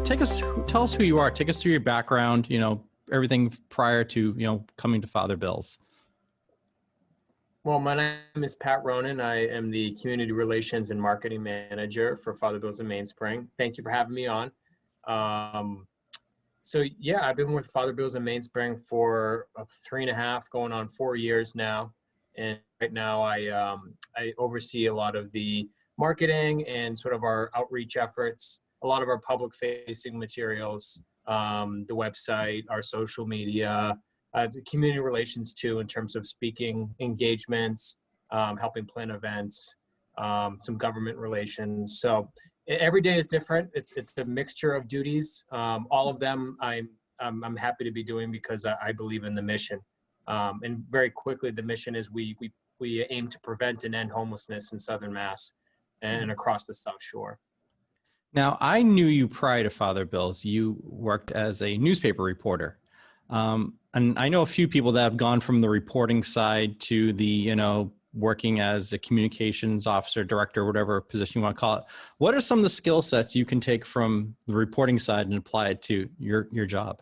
tell us who you are. Take us through your background, everything prior to, coming to Father Bill's. Well, my name is Pat Ronan. I am the Community Relations and Marketing Manager for Father Bill's in Mainspring. Thank you for having me on. I've been with Father Bill's in Mainspring for 3.5, going on 4 years now. And right now I oversee a lot of the marketing and sort of our outreach efforts, a lot of our public facing materials, the website, our social media, the community relations too, in terms of speaking engagements, helping plan events, some government relations. So every day is different. It's a mixture of duties. All of them I'm happy to be doing because I believe in the mission. And very quickly, the mission is we aim to prevent and end homelessness in Southern Mass and across the South Shore. Now, I knew you prior to Father Bill's. You worked as a newspaper reporter. And I know a few people that have gone from the reporting side to the, working as a communications officer, director, whatever position you want to call it. What are some of the skill sets you can take from the reporting side and apply it to your job?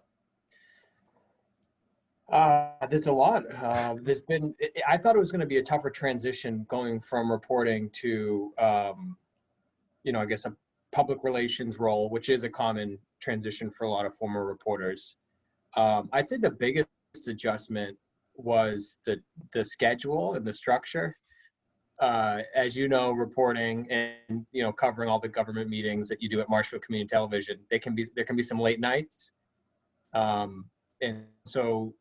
There's a lot. I thought it was going to be a tougher transition going from reporting to, I guess a public relations role, which is a common transition for a lot of former reporters. I'd say the biggest adjustment was the schedule and the structure. As you know, reporting and covering all the government meetings that you do at Marshfield Community Television, there can be some late nights, and so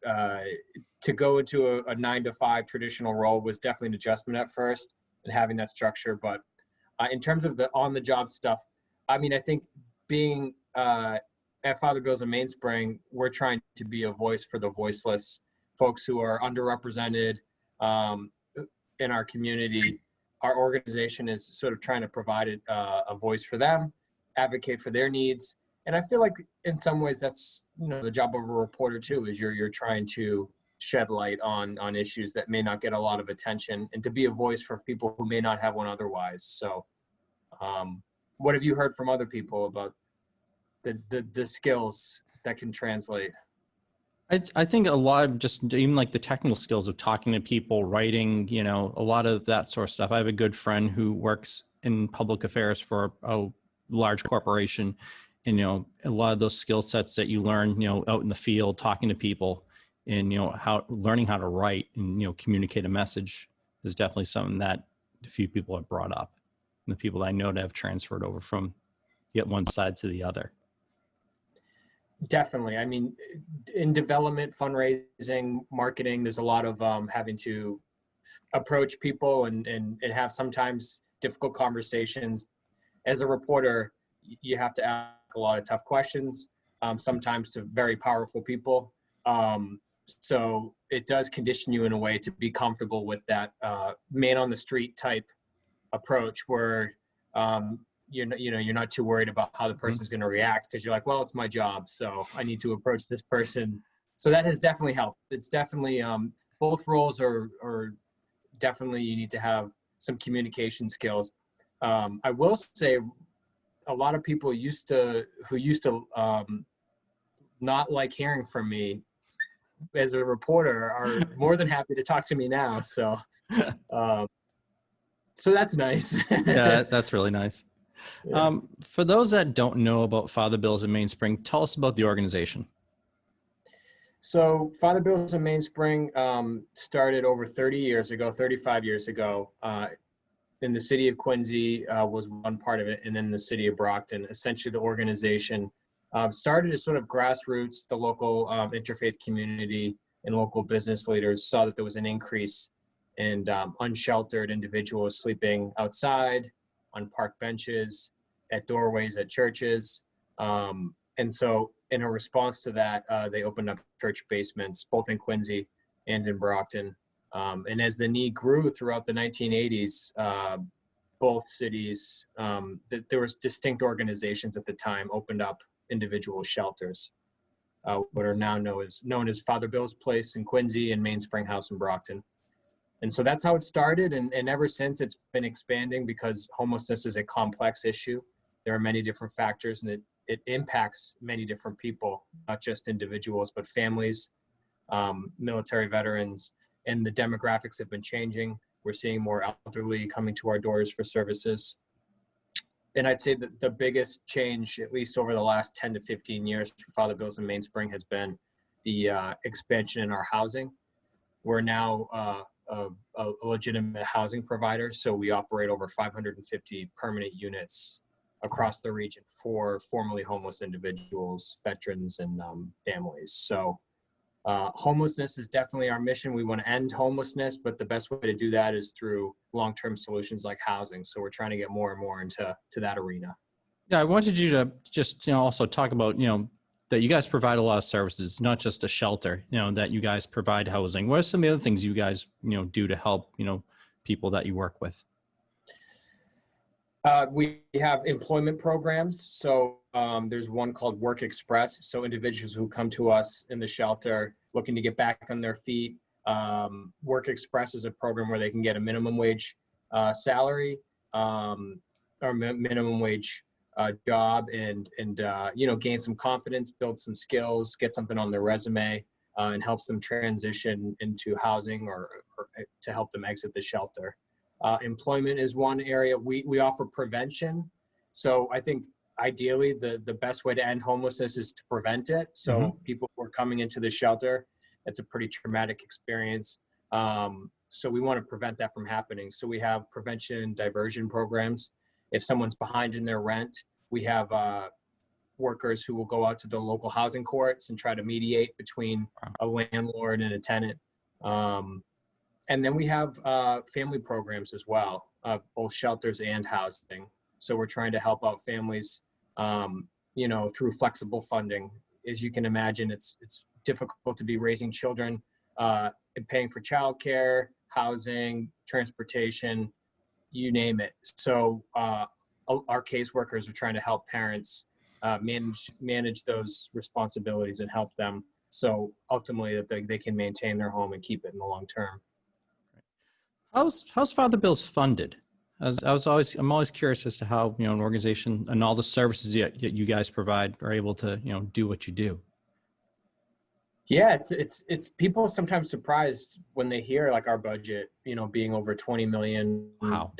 to go into a 9 to 5 traditional role was definitely an adjustment at first, and having that structure. But in terms of the on-the-job stuff, I think being at Father Bill's in Mainspring, we're trying to be a voice for the voiceless, folks who are underrepresented in our community. Our organization is sort of trying to provide a voice for them, advocate for their needs. And I feel like in some ways that's, the job of a reporter too, is you're trying to shed light on issues that may not get a lot of attention and to be a voice for people who may not have one otherwise. So what have you heard from other people about the skills that can translate? I think a lot of just even like the technical skills of talking to people, writing, a lot of that sort of stuff. I have a good friend who works in public affairs for a large corporation, and, a lot of those skill sets that you learn, out in the field, talking to people and, learning how to write and, communicate a message is definitely something that a few people have brought up. And the people that I know that have transferred over from one side to the other. Definitely. In development, fundraising, marketing, there's a lot of having to approach people and have sometimes difficult conversations. As a reporter, you have to ask a lot of tough questions, sometimes to very powerful people. So it does condition you in a way to be comfortable with that man on the street type approach where you're not too worried about how the person's going to react, because you're like, well, it's my job, so I need to approach this person. So that has definitely helped. It's definitely both roles are definitely, you need to have some communication skills. I will say a lot of people who used to not like hearing from me as a reporter are more than happy to talk to me now. So that's nice. Yeah, that's really nice. Yeah. For those that don't know about Father Bill's in Mainspring, tell us about the organization. So Father Bill's in Mainspring started over 35 years ago. In the city of Quincy was one part of it, and then the city of Brockton. Essentially, the organization started as sort of grassroots. The local interfaith community and local business leaders saw that there was an increase in unsheltered individuals sleeping outside, on park benches, at doorways at churches. And so in a response to that, they opened up church basements, both in Quincy and in Brockton. And as the need grew throughout the 1980s, both cities, there was distinct organizations at the time opened up individual shelters, what are now known as Father Bill's Place in Quincy and Mainspring House in Brockton. And so that's how it started. And ever since, it's been expanding because homelessness is a complex issue. There are many different factors, and it impacts many different people, not just individuals, but families, military veterans, and the demographics have been changing. We're seeing more elderly coming to our doors for services. And I'd say that the biggest change, at least over the last 10 to 15 years for Father Bill's and Mainspring, has been the expansion in our housing. We're now a legitimate housing provider, so we operate over 550 permanent units across the region for formerly homeless individuals, veterans, and families. So homelessness is definitely our mission. We want to end homelessness, but the best way to do that is through long-term solutions like housing. So we're trying to get more and more into that arena. Yeah, I wanted you to just, also talk about, that you guys provide a lot of services, not just a shelter, that you guys provide housing. What are some of the other things you guys, do to help, people that you work with? We have employment programs. So there's one called Work Express. So individuals who come to us in the shelter looking to get back on their feet. Work Express is a program where they can get a minimum wage salary or minimum wage job and gain some confidence, build some skills, get something on their resume, and helps them transition into housing or to help them exit the shelter. Employment is one area. We offer prevention. So I think ideally the best way to end homelessness is to prevent it. So people who are coming into the shelter, it's a pretty traumatic experience. So we want to prevent that from happening. So we have prevention and diversion programs. If someone's behind in their rent, we have workers who will go out to the local housing courts and try to mediate between a landlord and a tenant. And then we have family programs as well, both shelters and housing. So we're trying to help out families, through flexible funding. As you can imagine, it's difficult to be raising children and paying for childcare, housing, transportation, you name it. So our caseworkers are trying to help parents manage those responsibilities and help them. So ultimately that they can maintain their home and keep it in the long term. How's Father Bill's funded? I'm always curious as to how, an organization and all the services that you guys provide are able to, do what you do. Yeah, it's people sometimes surprised when they hear like our budget, being over $20 million. Wow.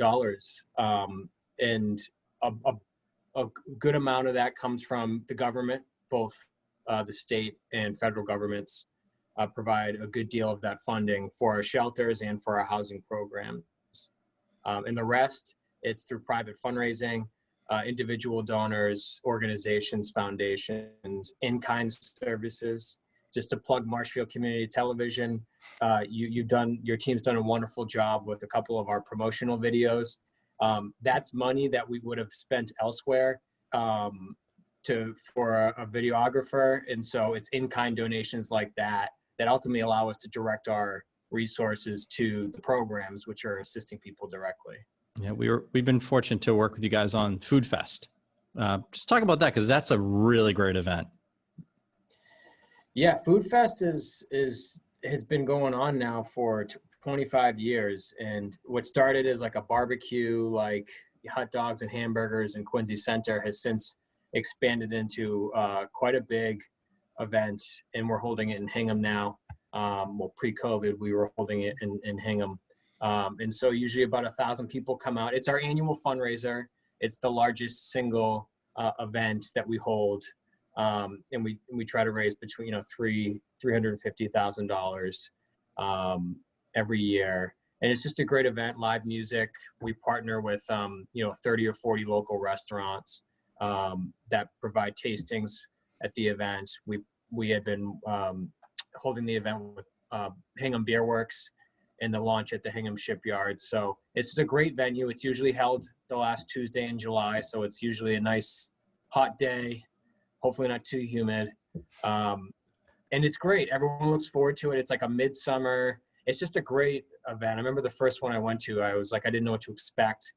And a good amount of that comes from the government, both the state and federal governments provide a good deal of that funding for our shelters and for our housing programs. And the rest, it's through private fundraising, individual donors, organizations, foundations, in-kind services. Just to plug Marshfield Community Television, your team's done a wonderful job with a couple of our promotional videos. That's money that we would have spent elsewhere for a videographer. And so it's in-kind donations like that ultimately allow us to direct our resources to the programs, which are assisting people directly. Yeah, we've been fortunate to work with you guys on Food Fest. Just talk about that, because that's a really great event. Yeah, Food Fest has been going on now for 25 years, and what started as like a barbecue, like hot dogs and hamburgers in Quincy Center, has since expanded into quite a big event, and we're holding it in Hingham now. Pre-COVID, we were holding it in Hingham, and so usually about 1,000 people come out. It's our annual fundraiser. It's the largest single event that we hold. And we try to raise between $350,000 every year, and it's just a great event. Live music. We partner with 30 or 40 local restaurants that provide tastings at the event. We had been holding the event with Hingham Beer Works and the launch at the Hingham Shipyard. So it's just a great venue. It's usually held the last Tuesday in July, so it's usually a nice hot day. Hopefully not too humid. And it's great. Everyone looks forward to it. It's like a midsummer. It's just a great event. I remember the first one I went to, I was like, I didn't know what to expect.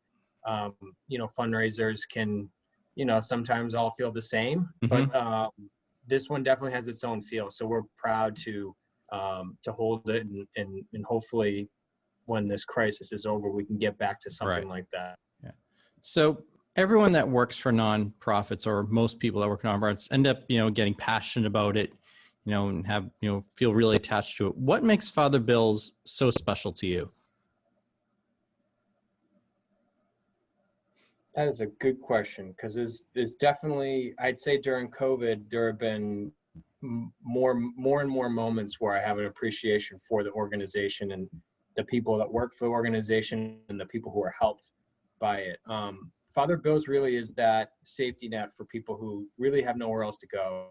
Fundraisers can, sometimes all feel the same, but this one definitely has its own feel. So we're proud to hold it and hopefully when this crisis is over, we can get back to something like that. Yeah. So everyone that works for nonprofits, or most people that work for nonprofits, end up, getting passionate about it, and have, feel really attached to it. What makes Father Bill's so special to you? That is a good question, because there's definitely, I'd say during COVID, there have been more and more moments where I have an appreciation for the organization and the people that work for the organization and the people who are helped by it. Father Bill's really is that safety net for people who really have nowhere else to go.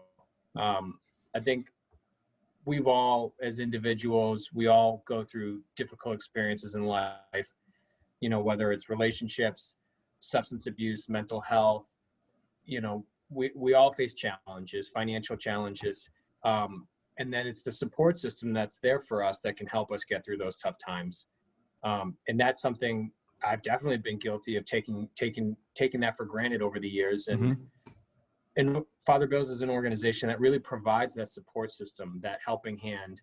I think we've all, as individuals, we all go through difficult experiences in life, whether it's relationships, substance abuse, mental health, we all face challenges, financial challenges. And then it's the support system that's there for us that can help us get through those tough times. And that's something I've definitely been guilty of taking that for granted over the years. And Father Bill's is an organization that really provides that support system, that helping hand,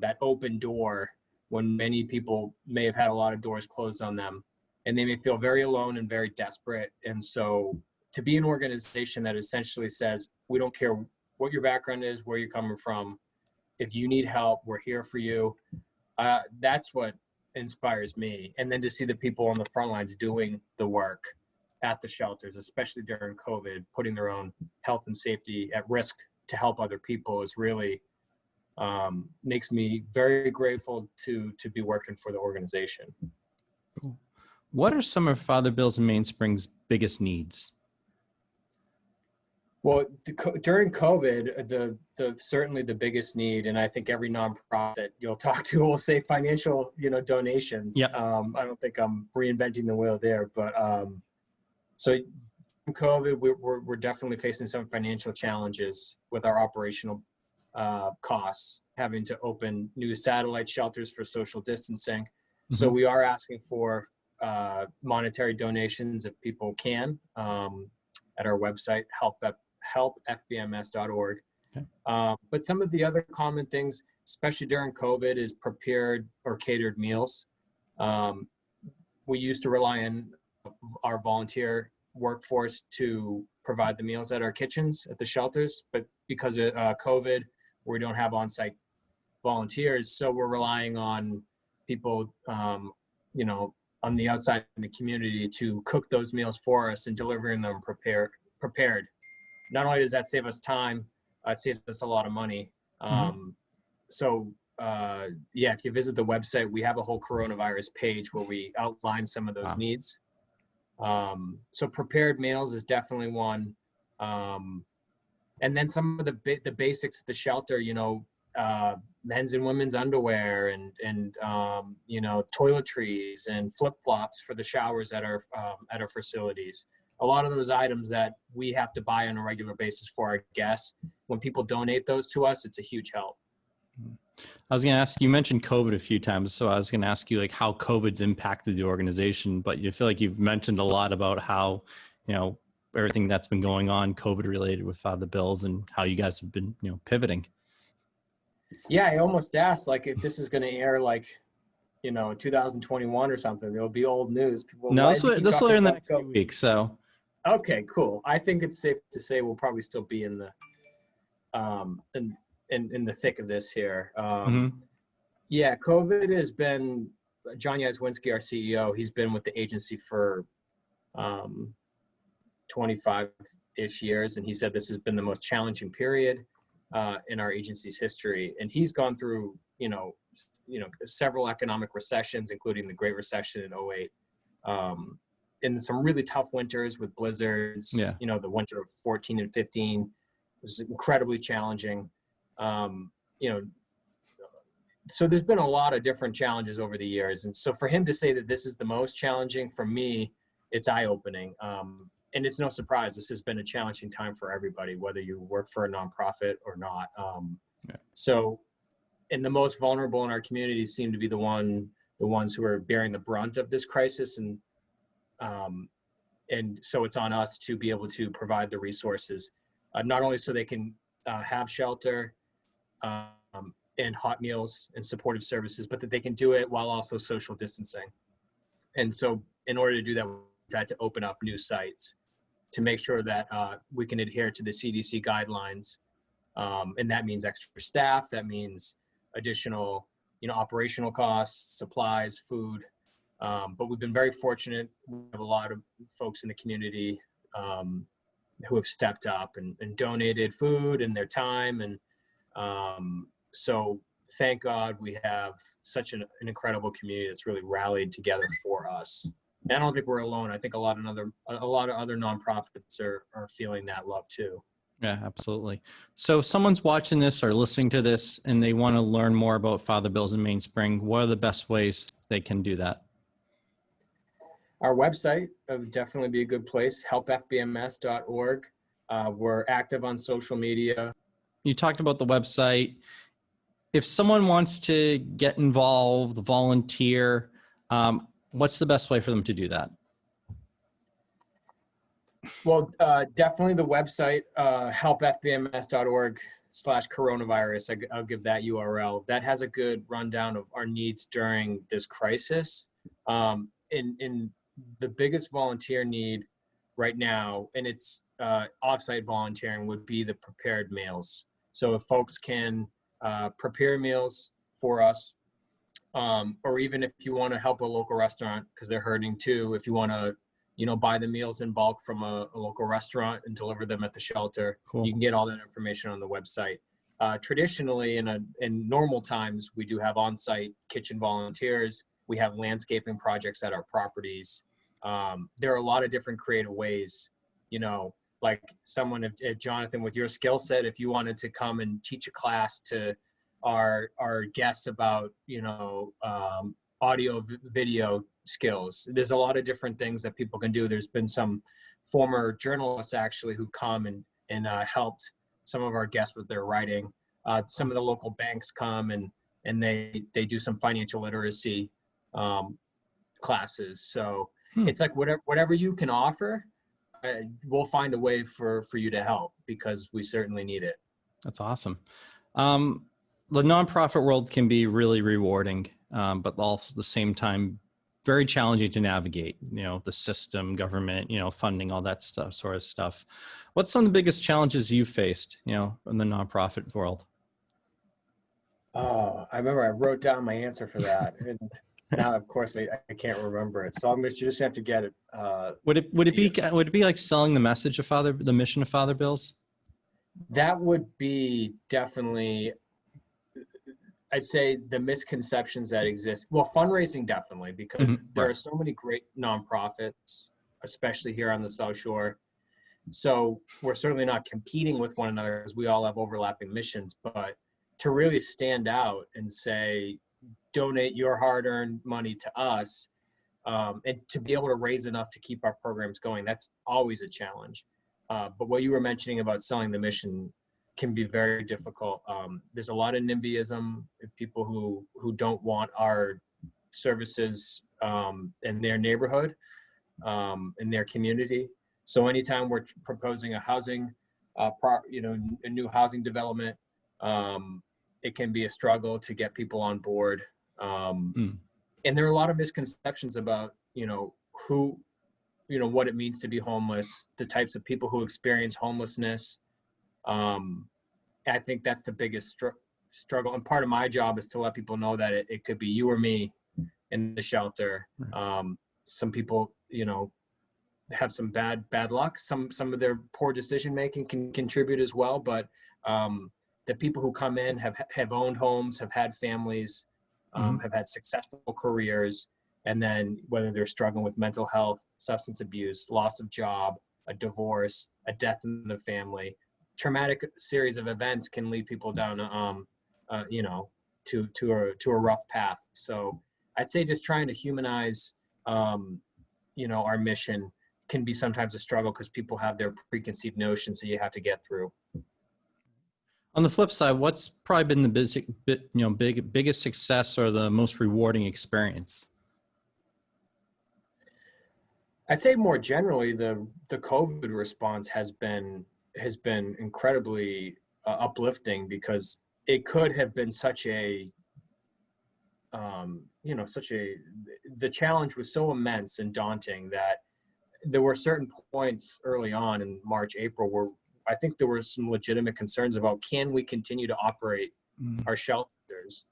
that open door when many people may have had a lot of doors closed on them, and they may feel very alone and very desperate. And so to be an organization that essentially says, we don't care what your background is, where you're coming from, if you need help, we're here for you. That's what inspires me. And then to see the people on the front lines doing the work at the shelters, especially during COVID, putting their own health and safety at risk to help other people, is really makes me very grateful to be working for the organization. What are some of Father Bill's and Mainspring's biggest needs? Well, during COVID, certainly the biggest need, and I think every nonprofit you'll talk to will say financial, donations. Yep. I don't think I'm reinventing the wheel there, but so in COVID, we're definitely facing some financial challenges with our operational costs, having to open new satellite shelters for social distancing. Mm-hmm. So we are asking for monetary donations if people can at our website, helpfbms.org. Okay. But some of the other common things, especially during COVID, is prepared or catered meals. We used to rely on our volunteer workforce to provide the meals at our kitchens at the shelters, but because of COVID, we don't have on-site volunteers, so we're relying on people, on the outside in the community to cook those meals for us and delivering them prepared. Not only does that save us time, it saves us a lot of money. Mm-hmm. If you visit the website, we have a whole coronavirus page where we outline some of those needs. So prepared meals is definitely one. And then some of the basics of the shelter, men's and women's underwear and toiletries and flip-flops for the showers at our facilities. A lot of those items that we have to buy on a regular basis for our guests, when people donate those to us, it's a huge help. I was going to ask, you mentioned COVID a few times, so I was going to ask you like how COVID's impacted the organization, but you feel like you've mentioned a lot about how, everything that's been going on COVID related with Father Bill's and how you guys have been, pivoting. Yeah, I almost asked like if this is going to air like, 2021 or something. It'll be old news. People, no, this will air in the next few weeks. So, okay, cool. I think it's safe to say we'll probably still be in the in the thick of this here. Mm-hmm. Yeah, COVID has been. John Yazwinski, our CEO, he's been with the agency for 25-ish years, and he said this has been the most challenging period in our agency's history. And he's gone through, several economic recessions, including the Great Recession in 2008, and some really tough winters with blizzards. Yeah. The winter of 14 and 15 was incredibly challenging. So there's been a lot of different challenges over the years. And so for him to say that this is the most challenging, for me, it's eye-opening. And it's no surprise, this has been a challenging time for everybody, whether you work for a nonprofit or not. So, and the most vulnerable in our community seem to be the ones who are bearing the brunt of this crisis. And so it's on us to be able to provide the resources, not only so they can have shelter, and hot meals and supportive services, but that they can do it while also social distancing. And so in order to do that, we had to open up new sites to make sure that we can adhere to the CDC guidelines. And that means extra staff, that means additional, operational costs, supplies, food. But we've been very fortunate. We have a lot of folks in the community who have stepped up and donated food and their time. And so thank God we have such an incredible community that's really rallied together for us. And I don't think we're alone. I think a lot of other nonprofits are feeling that love too. Yeah, absolutely. So if someone's watching this or listening to this and they want to learn more about Father Bills in Mainspring, what are the best ways they can do that? Our website would definitely be a good place, helpfbms.org. We're active on social media. You talked about the website. If someone wants to get involved, volunteer, what's the best way for them to do that? Well, definitely the website, helpfbms.org/coronavirus. I'll give that URL. That has a good rundown of our needs during this crisis. In the biggest volunteer need right now, and it's offsite volunteering, would be the prepared meals. So if folks can prepare meals for us, or even if you want to help a local restaurant because they're hurting too, if you want to buy the meals in bulk from a local restaurant and deliver them at the shelter. Cool. You can get all that information on the website. Traditionally, in normal times, we do have on-site kitchen volunteers. We have landscaping projects at our properties. There are a lot of different creative ways, like someone, Jonathan, with your skill set, if you wanted to come and teach a class to our guests about, audio, video skills. There's a lot of different things that people can do. There's been some former journalists actually who come and helped some of our guests with their writing. Some of the local banks come and they do some financial literacy classes. So it's like whatever you can offer, we'll find a way for you to help because we certainly need it. That's awesome. The nonprofit world can be really rewarding, but also at the same time, very challenging to navigate, the system, government, funding, all that sort of stuff. What's some of the biggest challenges you've faced, in the nonprofit world? Oh, I remember I wrote down my answer for that. And now, of course, I can't remember it. So I'm just have to get it. Would it be like selling the message of the mission of Father Bills? That would be definitely, I'd say, the misconceptions that exist. Well, fundraising definitely, because there are so many great nonprofits, especially here on the South Shore. So we're certainly not competing with one another because we all have overlapping missions. But to really stand out and say, donate your hard-earned money to us, and to be able to raise enough to keep our programs going, that's always a challenge. But what you were mentioning about selling the mission can be very difficult. There's a lot of NIMBYism, people who don't want our services in their neighborhood, in their community. So anytime we're proposing a housing, a new housing development, it can be a struggle to get people on board. And there are a lot of misconceptions about, who, what it means to be homeless, the types of people who experience homelessness. I think that's the biggest struggle. And part of my job is to let people know that it could be you or me in the shelter. Some people, have some bad luck. Some of their poor decision-making can contribute as well. But the people who come in have owned homes, have had families, have had successful careers. And then whether they're struggling with mental health, substance abuse, loss of job, a divorce, a death in the family, traumatic series of events can lead people down, to a rough path. So I'd say just trying to humanize, our mission can be sometimes a struggle because people have their preconceived notions that you have to get through. On the flip side, what's probably been the biggest success or the most rewarding experience? I'd say more generally, the COVID response has been incredibly uplifting because it could have been the challenge was so immense and daunting that there were certain points early on in March, April, where I think there were some legitimate concerns about, can we continue to operate our shelters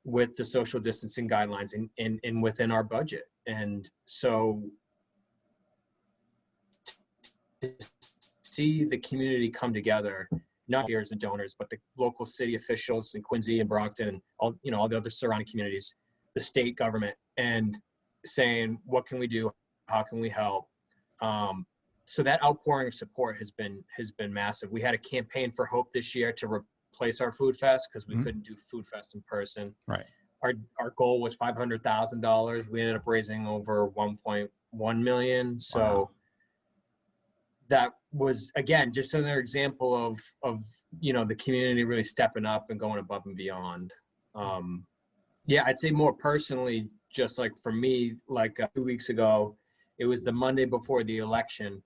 with the social distancing guidelines and within our budget. And so to see the community come together, not peers and donors, but the local city officials in Quincy and Brockton and all, you know, all the other surrounding communities, the state government, and saying, what can we do? How can we help? So that outpouring of support has been massive. We had a campaign for hope this year to replace our food fest because we couldn't do food fest in person. Right. Our goal was $500,000. We ended up raising over 1.1 million. So wow. That was, again, just another example of you know, the community really stepping up and going above and beyond. Yeah, I'd say more personally, just like for me, like 2 weeks ago, it was the Monday before the election.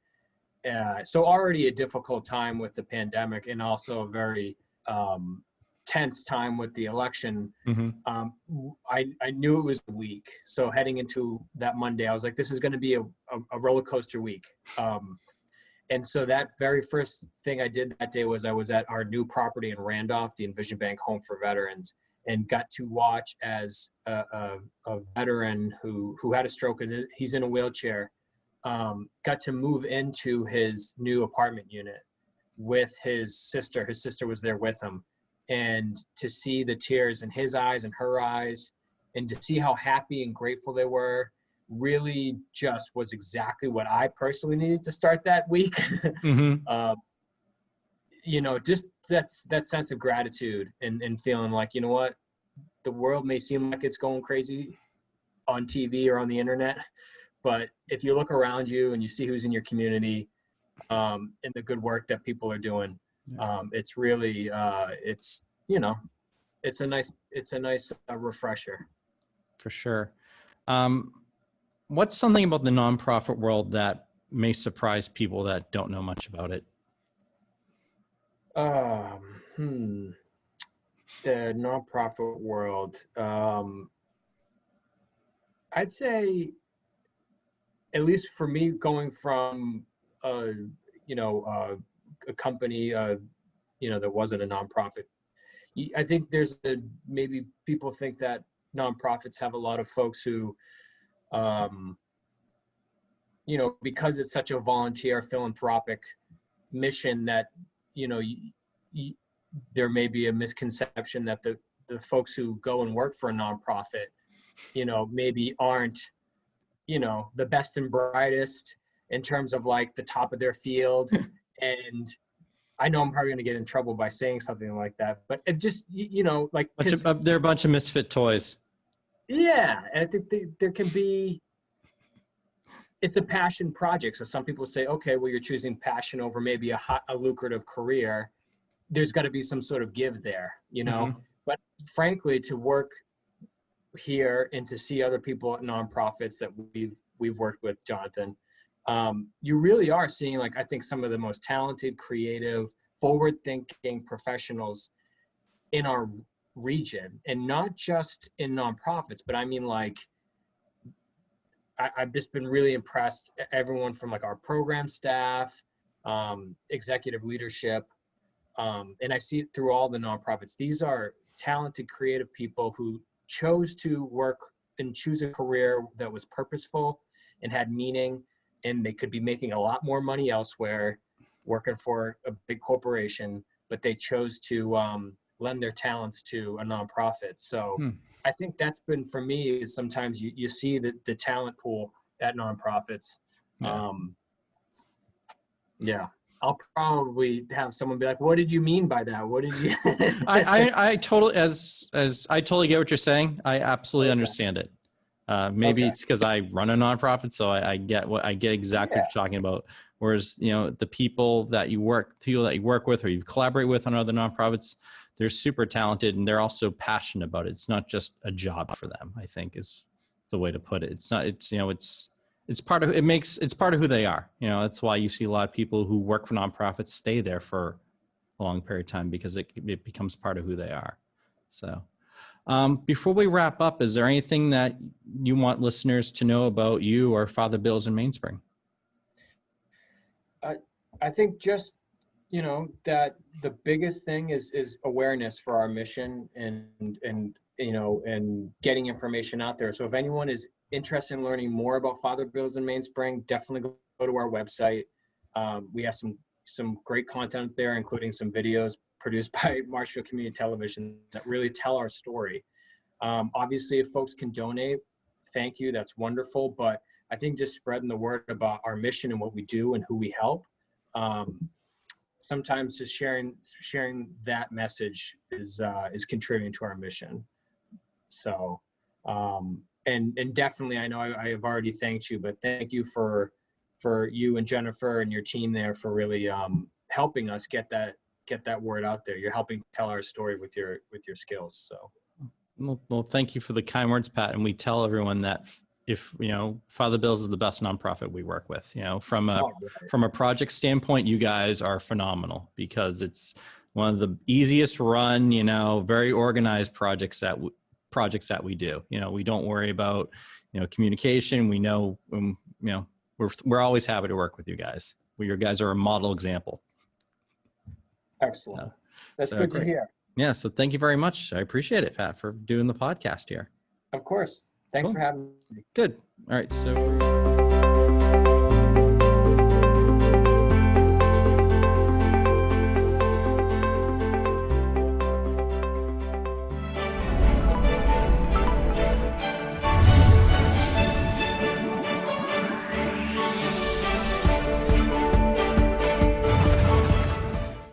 So already a difficult time with the pandemic, and also a very tense time with the election. I knew it was a week. So heading into that Monday, I was like, this is going to be a roller coaster week. And so that very first thing I did that day was I was at our new property in Randolph, the Envision Bank Home for Veterans, and got to watch as a veteran who had a stroke, and he's in a wheelchair, got to move into his new apartment unit with his sister. His sister was there with him. And to see the tears in his eyes and her eyes, and to see how happy and grateful they were, really just was exactly what I personally needed to start that week. You know, just that sense of gratitude and feeling like, you know what, the world may seem like it's going crazy on TV or on the internet, but if you look around you and you see who's in your community, and the good work that people are doing, it's really, it's, you know, it's a nice refresher. For sure. What's something about the nonprofit world that may surprise people that don't know much about it? The nonprofit world, I'd say, at least for me, going from a company, you know, that wasn't a nonprofit, I think maybe people think that nonprofits have a lot of folks who, you know, because it's such a volunteer philanthropic mission, that, you know, there may be a misconception that the folks who go and work for a nonprofit, you know, maybe aren't, you know, the best and brightest in terms of like the top of their field. And I know I'm probably going to get in trouble by saying something like that, but it just, you know, like, They're a bunch of misfit toys. Yeah. And I think there can be, it's a passion project. So some people say, okay, well, you're choosing passion over maybe a lucrative career. There's got to be some sort of give there, you know. But frankly, to work here and to see other people at nonprofits that we've worked with, Jonathan, you really are seeing, like, I think some of the most talented, creative, forward-thinking professionals in our region, and not just in nonprofits, but I mean, like, I've just been really impressed. Everyone from like our program staff, executive leadership, and I see it through all the nonprofits. These are talented, creative people who chose to work and choose a career that was purposeful and had meaning, and they could be making a lot more money elsewhere, working for a big corporation, but they chose to lend their talents to a nonprofit. So I think that's been, for me, is sometimes you see the talent pool at nonprofits. I'll probably have someone be like, what did you mean by that? What did you? I totally, as I totally get what you're saying. I absolutely understand it. Maybe it's because I run a nonprofit, so I get exactly what you're talking about. Whereas, you know, the people that you work with or you collaborate with on other nonprofits, they're super talented and they're also passionate about it. It's not just a job for them, I think is the way to put it. It's not, it's, you know, it's part of, it's part of who they are. You know, that's why you see a lot of people who work for nonprofits stay there for a long period of time, because it becomes part of who they are. So, Before we wrap up, is there anything that you want listeners to know about you or Father Bills in Mainspring? I think just, that the biggest thing is awareness for our mission and getting information out there. So if anyone is interested in learning more about Father Bills in Mainspring, definitely go to our website. We have some great content there, including some videos produced by Marshfield Community Television that really tell our story. Obviously, if folks can donate, thank you. That's wonderful. But I think just spreading the word about our mission and what we do and who we help, sometimes just sharing that message is contributing to our mission. So, and definitely, I know I have already thanked you, but thank you for you and Jennifer and your team there for really helping us get that word out there. You're helping tell our story with your skills. So. Well, thank you for the kind words, Pat. And we tell everyone that if, Father Bills is the best nonprofit we work with, from a project standpoint, you guys are phenomenal because it's one of the easiest run, very organized projects that we do. We don't worry about, communication. We know, we're always happy to work with you guys. Your guys are a model example. Excellent. That's good to hear. Yeah. So thank you very much. I appreciate it, Pat, for doing the podcast here. Of course. Thanks for having me. Good. All right. So.